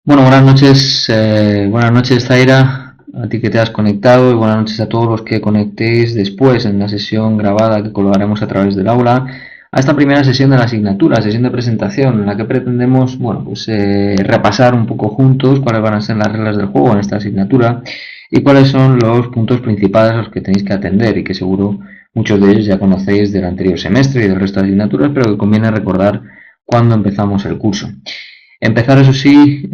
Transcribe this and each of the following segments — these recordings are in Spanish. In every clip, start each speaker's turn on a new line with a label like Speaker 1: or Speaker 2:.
Speaker 1: Bueno, buenas noches Zaira, a ti que te has conectado y buenas noches a todos los que conectéis después en la sesión grabada que colgaremos a través del aula a esta primera sesión de la asignatura, sesión de presentación, en la que pretendemos, repasar un poco juntos cuáles van a ser las reglas del juego en esta asignatura y cuáles son los puntos principales a los que tenéis que atender y que seguro muchos de ellos ya conocéis del anterior semestre y del resto de asignaturas, pero que conviene recordar cuando empezamos el curso. Empezar, eso sí,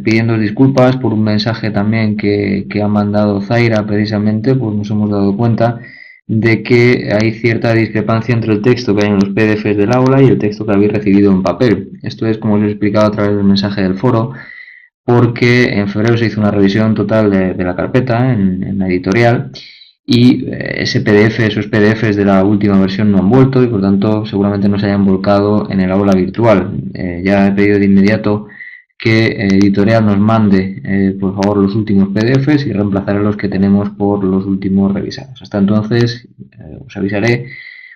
Speaker 1: pidiendo disculpas por un mensaje también que ha mandado Zaira precisamente, pues nos hemos dado cuenta de que hay cierta discrepancia entre el texto que hay en los PDFs del aula y el texto que habéis recibido en papel. Esto es, como os he explicado a través del mensaje del foro, porque en febrero se hizo una revisión total de la carpeta en la editorial y ese PDF, esos PDFs de la última versión no han vuelto y por tanto seguramente no se hayan volcado en el aula virtual. Ya he pedido de inmediato que editorial nos mande por favor los últimos PDFs y reemplazaré los que tenemos por los últimos revisados. Hasta entonces os avisaré,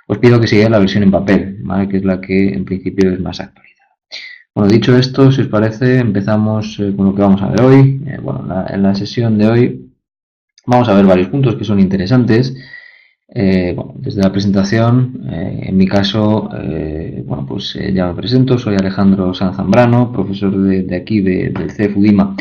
Speaker 1: os pido que sigáis la versión en papel, ¿vale? Que es la que en principio es más actual. Bueno, dicho esto, si os parece, empezamos con lo que vamos a ver hoy. En la sesión de hoy vamos a ver varios puntos que son interesantes. Desde la presentación, en mi caso, ya me presento, soy Alejandro Sanz Zambrano, profesor de aquí del CEF UDIMA.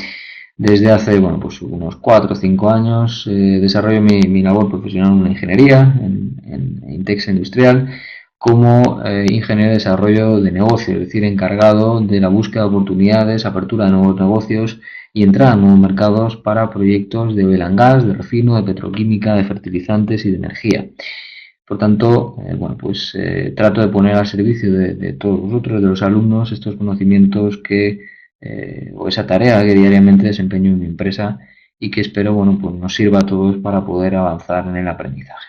Speaker 1: Desde hace unos 4 o 5 años desarrollo mi labor profesional en la ingeniería, en Intex Industrial, como ingeniero de desarrollo de negocio, es decir, encargado de la búsqueda de oportunidades, apertura de nuevos negocios y entrada en nuevos mercados para proyectos de oil and gas, de refino, de petroquímica, de fertilizantes y de energía. Por tanto, trato de poner al servicio de todos vosotros, de los alumnos, estos conocimientos o esa tarea que diariamente desempeño en mi empresa y que espero nos sirva a todos para poder avanzar en el aprendizaje.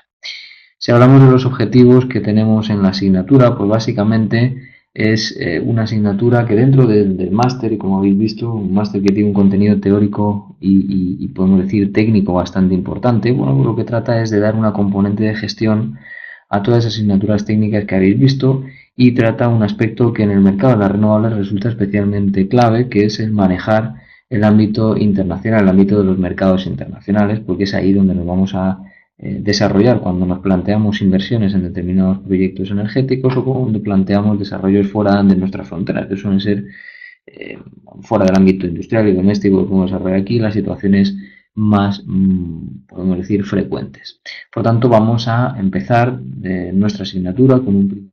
Speaker 1: Si hablamos de los objetivos que tenemos en la asignatura, pues básicamente es una asignatura que dentro del máster, y como habéis visto, un máster que tiene un contenido teórico y podemos decir técnico bastante importante, pues lo que trata es de dar una componente de gestión a todas las asignaturas técnicas que habéis visto y trata un aspecto que en el mercado de las renovables resulta especialmente clave, que es el manejar el ámbito internacional, el ámbito de los mercados internacionales, porque es ahí donde nos vamos a desarrollar cuando nos planteamos inversiones en determinados proyectos energéticos o cuando planteamos desarrollos fuera de nuestras fronteras, que suelen ser fuera del ámbito industrial y doméstico que podemos desarrollar aquí, las situaciones más, podemos decir, frecuentes. Por tanto, vamos a empezar nuestra asignatura con un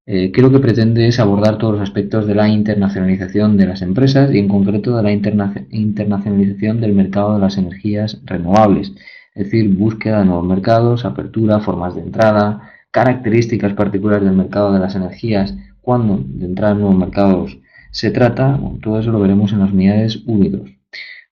Speaker 1: que lo que pretende es abordar todos los aspectos de la internacionalización de las empresas y en concreto de la internacionalización del mercado de las energías renovables, es decir, búsqueda de nuevos mercados, apertura, formas de entrada, características particulares del mercado de las energías, cuando de entrar en nuevos mercados se trata, todo eso lo veremos en las unidades 1 y 2.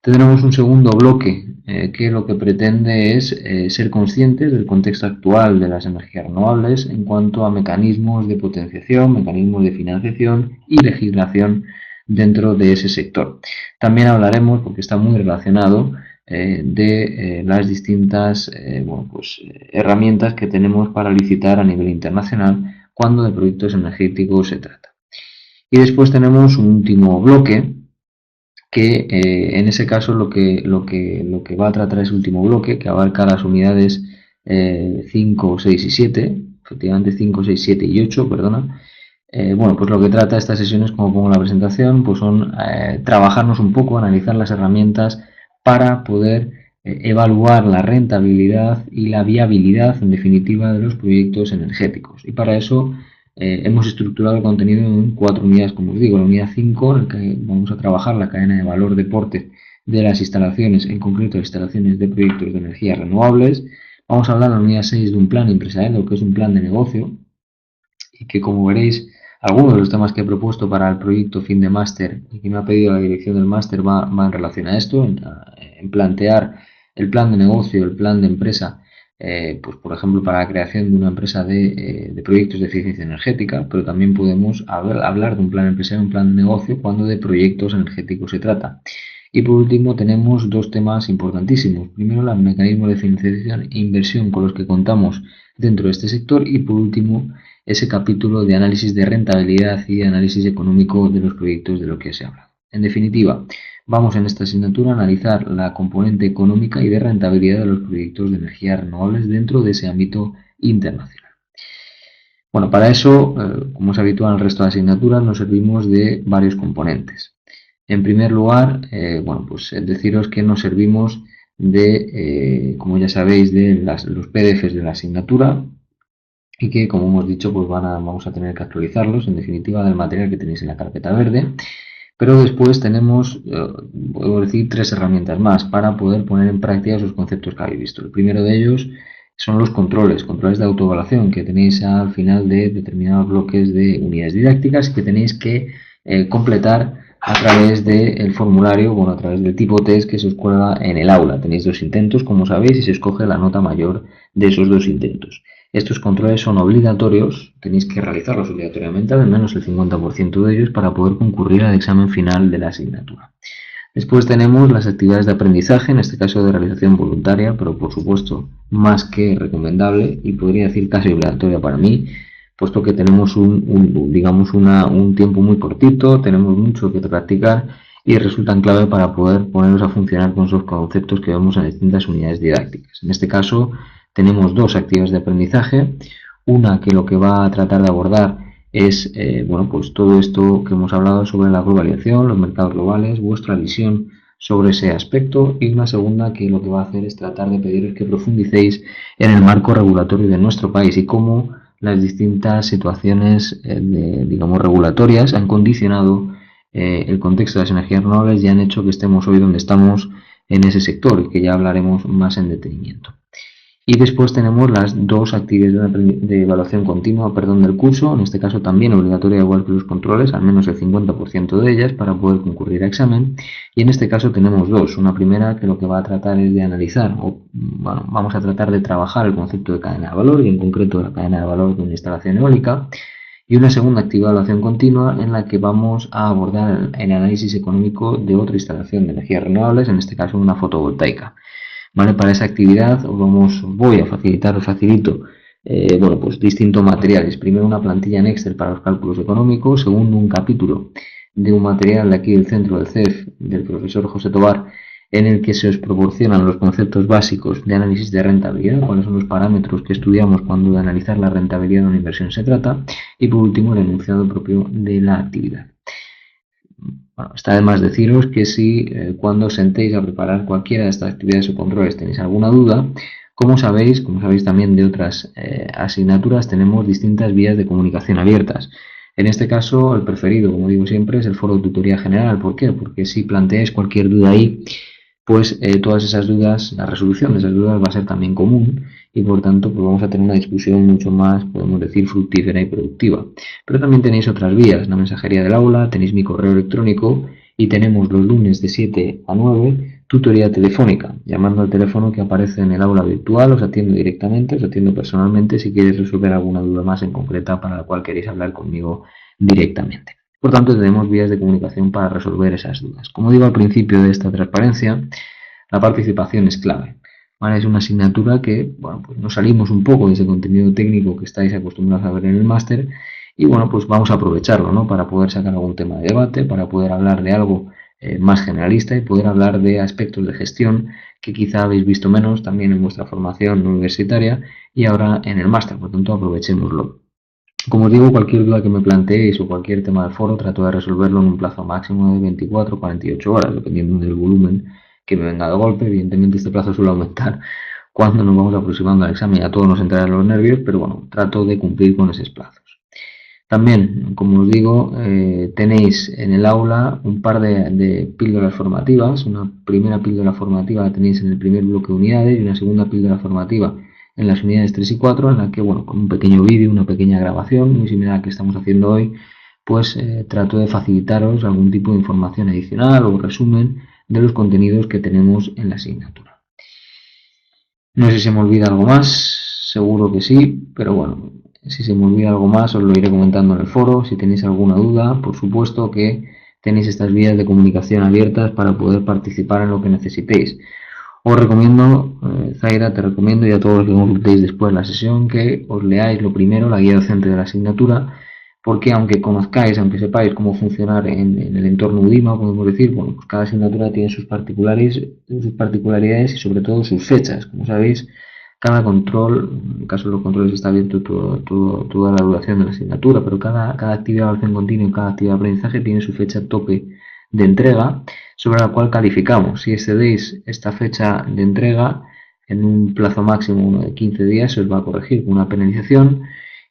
Speaker 1: Tendremos un segundo bloque que lo que pretende es ser conscientes del contexto actual de las energías renovables en cuanto a mecanismos de potenciación, mecanismos de financiación y legislación dentro de ese sector. También hablaremos, porque está muy relacionado, de las distintas herramientas que tenemos para licitar a nivel internacional cuando de proyectos energéticos se trata. Y después tenemos un último bloque que en ese caso lo que va a tratar ese último bloque, que abarca las unidades 5, 6 y 7, efectivamente 5, 6, 7 y 8, perdona. Pues lo que trata estas sesiones, como pongo en la presentación, pues son trabajarnos un poco, analizar las herramientas para poder evaluar la rentabilidad y la viabilidad, en definitiva, de los proyectos energéticos. Y para eso hemos estructurado el contenido en 4 unidades, como os digo. La unidad 5, en la que vamos a trabajar la cadena de valor de porte de las instalaciones, en concreto instalaciones de proyectos de energías renovables. Vamos a hablar en la unidad 6 de un plan empresarial, lo que es un plan de negocio, y que, como veréis, algunos de los temas que he propuesto para el proyecto fin de máster y que me ha pedido la dirección del máster va en relación a esto, en plantear el plan de negocio, el plan de empresa, pues por ejemplo para la creación de una empresa de proyectos de eficiencia energética, pero también podemos hablar de un plan empresarial, un plan de negocio cuando de proyectos energéticos se trata. Y por último tenemos dos temas importantísimos. Primero, los mecanismos de financiación e inversión con los que contamos dentro de este sector y por último ese capítulo de análisis de rentabilidad y análisis económico de los proyectos de lo que se habla. En definitiva, vamos en esta asignatura a analizar la componente económica y de rentabilidad de los proyectos de energías renovables dentro de ese ámbito internacional. Bueno, para eso, como es habitual en el resto de asignaturas, nos servimos de varios componentes. En primer lugar, bueno, pues deciros que nos servimos de, como ya sabéis, de los PDFs de la asignatura y que, como hemos dicho, pues vamos a tener que actualizarlos, en definitiva, del material que tenéis en la carpeta verde. Pero después tenemos, puedo decir, 3 herramientas más para poder poner en práctica esos conceptos que habéis visto. El primero de ellos son los controles de autoevaluación que tenéis al final de determinados bloques de unidades didácticas y que tenéis que completar a través del formulario, bueno, a través del tipo test que se os cuelga en el aula. Tenéis 2 intentos, como sabéis, y se escoge la nota mayor de esos 2 intentos. Estos controles son obligatorios, tenéis que realizarlos obligatoriamente, al menos el 50% de ellos, para poder concurrir al examen final de la asignatura. Después tenemos las actividades de aprendizaje, en este caso de realización voluntaria, pero por supuesto más que recomendable y podría decir casi obligatoria para mí, puesto que tenemos un tiempo muy cortito, tenemos mucho que practicar y resultan clave para poder ponernos a funcionar con esos conceptos que vemos en distintas unidades didácticas. En este caso tenemos 2 actividades de aprendizaje, una que lo que va a tratar de abordar es bueno, pues todo esto que hemos hablado sobre la globalización, los mercados globales, vuestra visión sobre ese aspecto, y una segunda que lo que va a hacer es tratar de pediros que profundicéis en el marco regulatorio de nuestro país y cómo las distintas situaciones regulatorias han condicionado el contexto de las energías renovables y han hecho que estemos hoy donde estamos en ese sector y que ya hablaremos más en detenimiento. Y después tenemos las 2 actividades de evaluación continua del curso, en este caso también obligatoria igual que los controles, al menos el 50% de ellas para poder concurrir a examen. Y en este caso tenemos 2. Una primera que lo que va a tratar es de analizar, vamos a tratar de trabajar el concepto de cadena de valor y en concreto la cadena de valor de una instalación eólica. Y una segunda actividad de evaluación continua en la que vamos a abordar el análisis económico de otra instalación de energías renovables, en este caso una fotovoltaica. ¿Vale? Para esa actividad voy a facilito bueno, pues distintos materiales. Primero una plantilla en Excel para los cálculos económicos, segundo un capítulo de un material de aquí del centro del CEF del profesor José Tobar en el que se os proporcionan los conceptos básicos de análisis de rentabilidad, cuáles son los parámetros que estudiamos cuando de analizar la rentabilidad de una inversión se trata, y por último el enunciado propio de la actividad. Bueno, está de más deciros que si cuando os sentéis a preparar cualquiera de estas actividades o controles tenéis alguna duda, como sabéis también de otras asignaturas, tenemos distintas vías de comunicación abiertas. En este caso, el preferido, como digo siempre, es el foro de tutoría general. ¿Por qué? Porque si planteáis cualquier duda ahí, pues todas esas dudas, la resolución de esas dudas va a ser también común y por tanto pues vamos a tener una discusión mucho más, podemos decir, fructífera y productiva. Pero también tenéis otras vías, la mensajería del aula, tenéis mi correo electrónico y tenemos los lunes de 7 a 9 tutoría telefónica, llamando al teléfono que aparece en el aula virtual, os atiendo directamente, os atiendo personalmente si queréis resolver alguna duda más en concreta para la cual queréis hablar conmigo directamente. Por tanto, tenemos vías de comunicación para resolver esas dudas. Como digo al principio de esta transparencia, la participación es clave. ¿Vale? Es una asignatura que, bueno, pues nos salimos un poco de ese contenido técnico que estáis acostumbrados a ver en el máster y, bueno, pues vamos a aprovecharlo, ¿no? Para poder sacar algún tema de debate, para poder hablar de algo más generalista y poder hablar de aspectos de gestión que quizá habéis visto menos también en vuestra formación universitaria y ahora en el máster. Por tanto, aprovechémoslo. Como os digo, cualquier duda que me planteéis o cualquier tema del foro trato de resolverlo en un plazo máximo de 24 o 48 horas, dependiendo del volumen que me venga de golpe. Evidentemente este plazo suele aumentar cuando nos vamos aproximando al examen, a todos nos entrarán los nervios, pero bueno, trato de cumplir con esos plazos. También, como os digo, tenéis en el aula un par de píldoras formativas. Una primera píldora formativa la tenéis en el primer bloque de unidades y una segunda píldora formativa en las unidades 3 y 4, en la que, bueno, con un pequeño vídeo, una pequeña grabación, muy similar a la que estamos haciendo hoy, pues trato de facilitaros algún tipo de información adicional o resumen de los contenidos que tenemos en la asignatura. No sé si se me olvida algo más, seguro que sí, pero bueno, si se me olvida algo más os lo iré comentando en el foro. Si tenéis alguna duda, por supuesto que tenéis estas vías de comunicación abiertas para poder participar en lo que necesitéis. Os recomiendo, Zaira, te recomiendo y a todos los que consultéis después la sesión que os leáis lo primero, la guía docente de la asignatura, porque aunque conozcáis, aunque sepáis cómo funcionar en el entorno UDIMA, podemos decir, bueno, pues cada asignatura tiene sus particularidades y sobre todo sus fechas. Como sabéis, cada control, en el caso de los controles está abierto toda la duración de la asignatura, pero cada actividad de evaluación continua, cada actividad de aprendizaje tiene su fecha tope de entrega sobre la cual calificamos. Si excedéis esta fecha de entrega en un plazo máximo de 15 días, se os va a corregir con una penalización,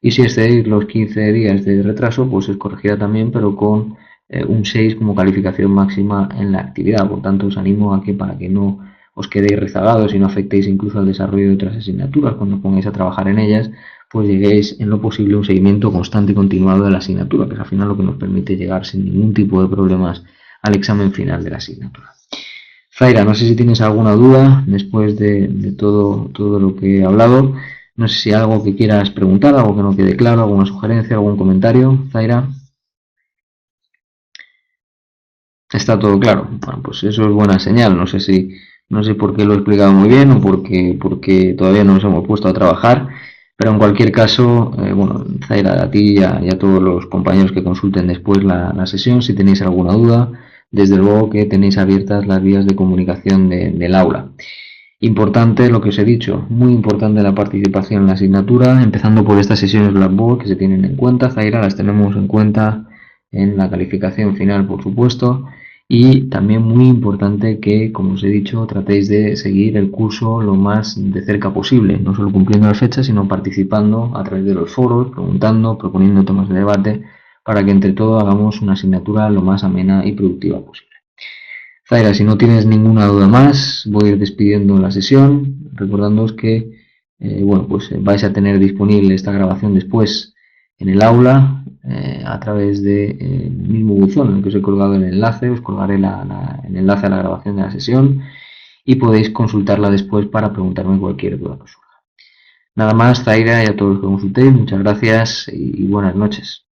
Speaker 1: y si excedéis los 15 días de retraso, pues se os corregirá también, pero con un 6 como calificación máxima en la actividad. Por tanto, os animo a que, para que no os quedéis rezagados y no afectéis incluso al desarrollo de otras asignaturas cuando pongáis a trabajar en ellas, pues lleguéis en lo posible a un seguimiento constante y continuado de la asignatura, que es al final lo que nos permite llegar sin ningún tipo de problemas al examen final de la asignatura. Zaira, no sé si tienes alguna duda después de todo lo que he hablado. No sé si hay algo que quieras preguntar, algo que no quede claro, alguna sugerencia, algún comentario. Zaira, está todo claro. Bueno, pues eso es buena señal. No sé por qué lo he explicado muy bien o porque todavía no nos hemos puesto a trabajar. Pero en cualquier caso, bueno, Zaira, a ti y a todos los compañeros que consulten después la sesión, si tenéis alguna duda, desde luego que tenéis abiertas las vías de comunicación del aula. Importante lo que os he dicho, muy importante la participación en la asignatura, empezando por estas sesiones Blackboard que se tienen en cuenta. Zaira, las tenemos en cuenta en la calificación final, por supuesto. Y también muy importante que, como os he dicho, tratéis de seguir el curso lo más de cerca posible, no solo cumpliendo las fechas, sino participando a través de los foros, preguntando, proponiendo temas de debate, para que entre todos hagamos una asignatura lo más amena y productiva posible. Zaira, si no tienes ninguna duda más, voy a ir despidiendo la sesión, recordándoos que bueno, pues vais a tener disponible esta grabación después en el aula a través del mismo buzón en el que os he colgado el enlace. Os colgaré el enlace a la grabación de la sesión y podéis consultarla después para preguntarme cualquier duda que os surja. Nada más, Zaira, y a todos los que consultéis, muchas gracias y buenas noches.